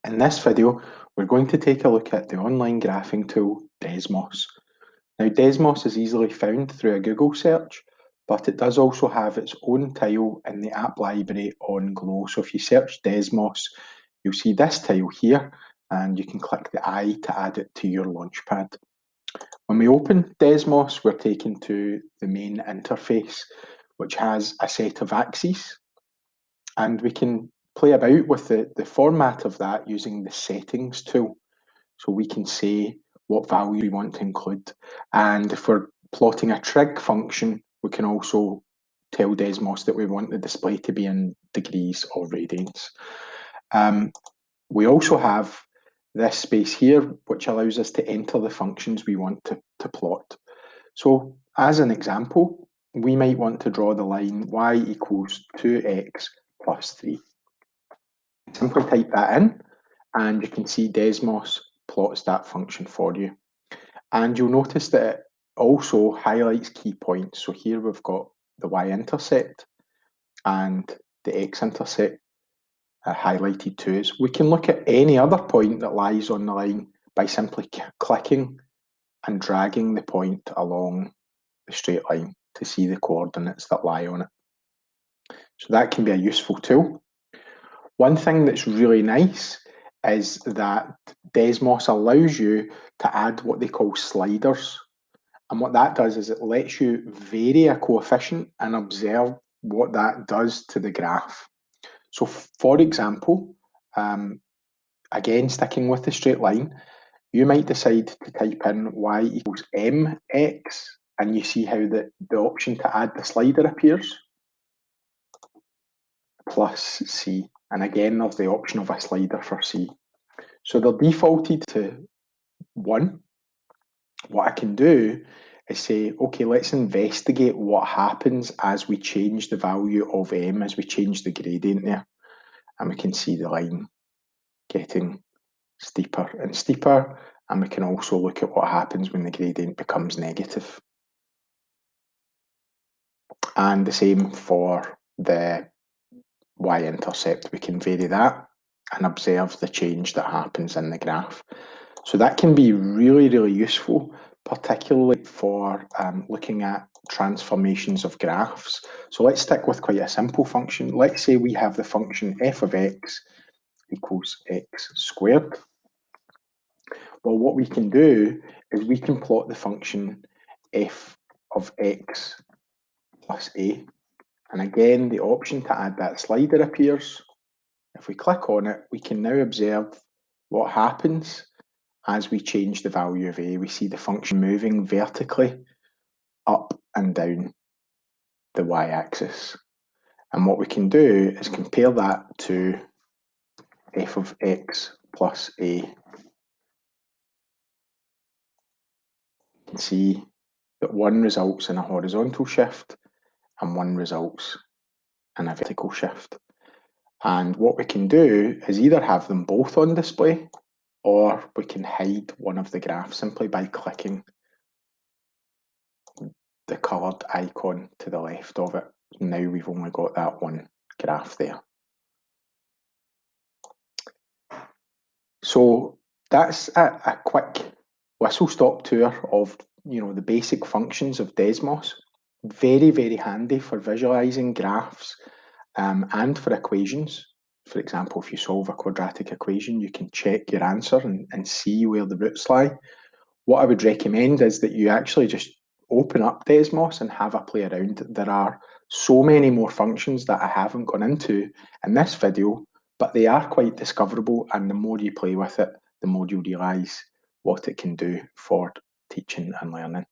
In this video, we're going to take a look at the online graphing tool, Desmos. Now, Desmos is easily found through a Google search, but it does also have its own tile in the app library on Glow. So if you search Desmos, you'll see this tile here, and you can click the eye to add it to your launchpad. When we open Desmos, we're taken to the main interface, which has a set of axes, and we can play about with the format of that using the settings tool. So we can say what value we want to include. And if we're plotting a trig function, we can also tell Desmos that we want the display to be in degrees or radians. We also have this space here, which allows us to enter the functions we want to plot. So as an example, we might want to draw the line y equals 2x plus 3. Simply type that in, and you can see Desmos plots that function for you. And you'll notice that it also highlights key points. So here we've got the y-intercept and the x-intercept highlighted to us. We can look at any other point that lies on the line by simply clicking and dragging the point along the straight line to see the coordinates that lie on it. So that can be a useful tool. One thing that's really nice is that Desmos allows you to add what they call sliders. And what that does is it lets you vary a coefficient and observe what that does to the graph. So for example, again, sticking with the straight line, you might decide to type in y equals mx, and you see how the option to add the slider appears, plus c. And again, there's the option of a slider for c. So they're defaulted to 1. What I can do is say, okay, let's investigate what happens as we change the value of m, as we change the gradient there. And we can see the line getting steeper and steeper. And we can also look at what happens when the gradient becomes negative. And the same for the y-intercept. We can vary that and observe the change that happens in the graph. So that can be really, really useful, particularly for looking at transformations of graphs. So let's stick with quite a simple function. Let's say we have the function f of x equals x squared. Well, what we can do is we can plot the function f of x plus a. And again, the option to add that slider appears. If we click on it, we can now observe what happens as we change the value of a. We see the function moving vertically up and down the y-axis. And what we can do is compare that to f of x plus a. You can see that one results in a horizontal shift and one results in a vertical shift. And what we can do is either have them both on display, or we can hide one of the graphs simply by clicking the coloured icon to the left of it. Now we've only got that one graph there. So that's a quick whistle-stop tour of the basic functions of Desmos. Very, very handy for visualizing graphs and for equations. For example, if you solve a quadratic equation, you can check your answer and see where the roots lie. What I would recommend is that you actually just open up Desmos and have a play around. There are so many more functions that I haven't gone into in this video, but they are quite discoverable, and the more you play with it, the more you'll realise what it can do for teaching and learning.